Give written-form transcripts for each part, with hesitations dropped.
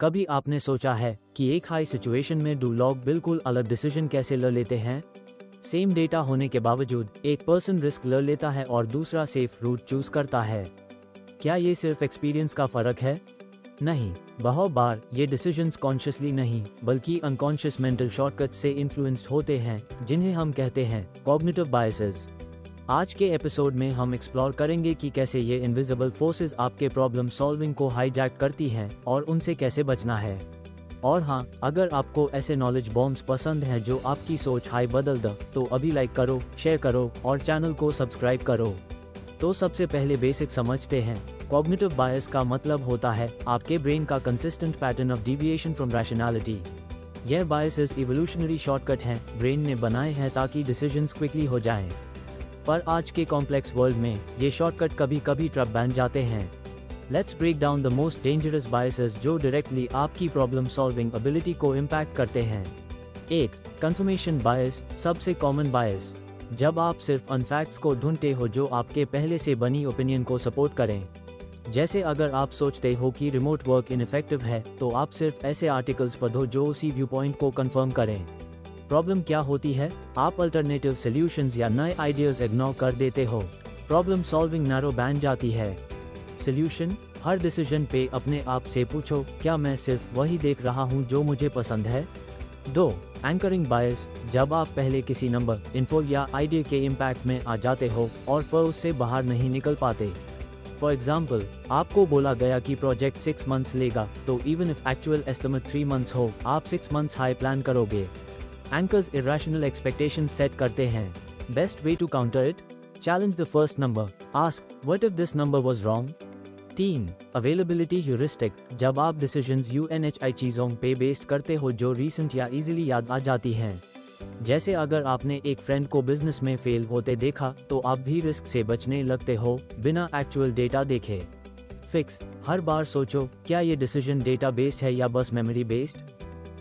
कभी आपने सोचा है कि एक हाई सिचुएशन में दो लोग बिल्कुल अलग डिसीजन कैसे ले लेते हैं? सेम डेटा होने के बावजूद एक पर्सन रिस्क ले लेता है और दूसरा सेफ रूट चूज करता है। क्या ये सिर्फ एक्सपीरियंस का फर्क है? नहीं, बहुत बार ये डिसीजंस कॉन्शियसली नहीं बल्कि अनकॉन्शियस मेंटल शॉर्टकट से इन्फ्लुएंस्ड होते हैं, जिन्हें हम कहते हैं कॉग्निटिव बायसेस। आज के एपिसोड में हम एक्सप्लोर करेंगे कि कैसे ये इनविजिबल फोर्सेस आपके प्रॉब्लम सॉल्विंग को हाईजैक करती हैं और उनसे कैसे बचना है। और हाँ, अगर आपको ऐसे नॉलेज बॉम्ब्स पसंद हैं जो आपकी सोच हाई बदल दे, तो अभी लाइक करो, शेयर करो और चैनल को सब्सक्राइब करो। तो सबसे पहले बेसिक समझते हैं। कॉग्निटिव बायस का मतलब होता है आपके ब्रेन का consistent pattern of deviation from rationality. यह बायसेस इवोल्यूशनरी शॉर्टकट हैं, ब्रेन ने बनाए हैं ताकि डिसीजंस क्विकली हो जाएं। पर आज के कॉम्प्लेक्स वर्ल्ड में ये शॉर्टकट कभी कभी ट्रैप बन जाते हैं। Let's break down the most dangerous biases जो डायरेक्टली आपकी प्रॉब्लम सॉल्विंग एबिलिटी को इम्पैक्ट करते हैं। 1. कंफर्मेशन बायस, सबसे कॉमन बायस। जब आप सिर्फ उन फैक्ट्स को ढूंढते हो जो आपके पहले से बनी ओपिनियन को सपोर्ट करें। जैसे अगर आप सोचते हो कि रिमोट वर्क इनइफेक्टिव है, तो आप सिर्फ ऐसे आर्टिकल्स पढ़ो जो उसी व्यू पॉइंट को कंफर्म करें। प्रॉब्लम क्या होती है? आप अल्टरनेटिव सॉल्यूशंस या नए आइडियाज इग्नोर कर देते हो। प्रॉब्लम सॉल्विंग नैरो बन जाती है। सॉल्यूशन, हर डिसीजन पे अपने आप से पूछो, क्या मैं सिर्फ वही देख रहा हूँ जो मुझे पसंद है? 2. एंकरिंग बायस, जब आप पहले किसी नंबर, इन्फो या आइडिया के इम्पैक्ट में आ जाते हो और फिर उससे बाहर नहीं निकल पाते। फॉर एग्जाम्पल, आपको बोला गया कि प्रोजेक्ट 6 मंथ्स लेगा, तो even if actual estimate 3 months हो, आप 6 मंथ्स हाई प्लान करोगे। एंकर्स इरेशनल एक्सपेक्टेशंस सेट करते हैं। Best way to counter it? Challenge the first number, ask what if this number was wrong. 3. Availability heuristic, जब आप decisions यूएनएचआई चीज़ों पे based करते हो जो रीसेंट या इजीली याद आ जाती हैं। जैसे अगर आपने एक फ्रेंड को बिजनेस में फेल होते देखा, तो आप भी रिस्क से बचने लगते हो बिना एक्चुअल डेटा देखे। फिक्स, हर बार सोचो, क्या ये डिसीजन डेटा बेस्ड है या बस मेमोरी बेस्ड।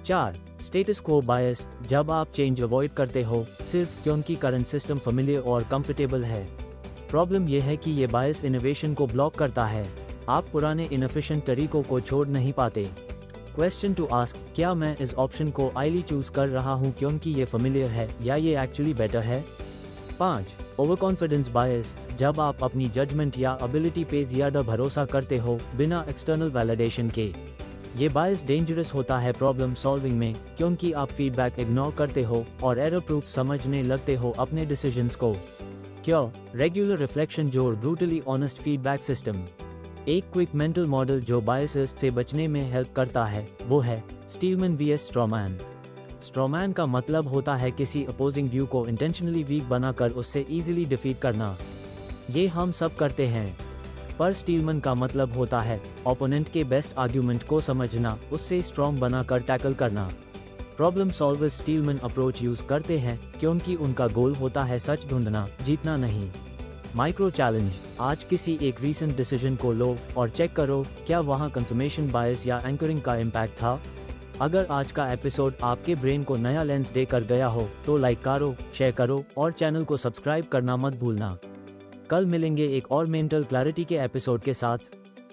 4. स्टेटस क्वो बायस, जब आप चेंज अवॉइड करते हो सिर्फ क्योंकि करंट सिस्टम फेमिलियर और कंफर्टेबल है। प्रॉब्लम यह है कि ये बायस इनोवेशन को ब्लॉक करता है। आप पुराने इनएफिशिएंट तरीकों को छोड़ नहीं पाते। क्वेश्चन टू आस्क, क्या मैं इस ऑप्शन को आईली चूज कर रहा हूँ क्योंकि ये फेमिलियर है या ये एक्चुअली बेटर है। 5. ओवर कॉन्फिडेंस बायस, जब आप अपनी जजमेंट या एबिलिटी पे ज्यादा भरोसा करते हो बिना एक्सटर्नल वैलिडेशन के। ये बायस डेंजरस होता है प्रॉब्लम सॉल्विंग में, क्योंकि आप फीडबैक इग्नोर करते हो और एरर प्रूफ समझने लगते हो अपने डिसीजंस को। क्यों? रेगुलर रिफ्लेक्शन जो ब्रूटली ऑनेस्ट फीडबैक सिस्टम। एक क्विक मेंटल मॉडल जो बायसेस से बचने में हेल्प करता है, वो है स्टीलमैन vs स्ट्रॉमैन। स्ट्रॉमैन का मतलब होता है किसी अपोजिंग व्यू को इंटेंशनली वीक बनाकर उससे इजीली डिफीट करना। ये हम सब करते हैं। पर स्टीलमैन का मतलब होता है ओपोनेंट के बेस्ट आर्ग्यूमेंट को समझना, उससे स्ट्रॉन्ग बनाकर टैकल करना। प्रॉब्लम सॉल्वर्स स्टीलमैन अप्रोच यूज करते हैं क्योंकि उनका गोल होता है सच ढूंढना, जीतना नहीं। माइक्रो चैलेंज, आज किसी एक रीसेंट डिसीजन को लो और चेक करो, क्या वहाँ कंफर्मेशन बायस या एंकरिंग का इम्पैक्ट था। अगर आज का एपिसोड आपके ब्रेन को नया लेंस दे कर गया हो, तो लाइक करो, शेयर करो और चैनल को सब्सक्राइब करना मत भूलना। कल मिलेंगे एक और मेंटल क्लैरिटी के एपिसोड के साथ।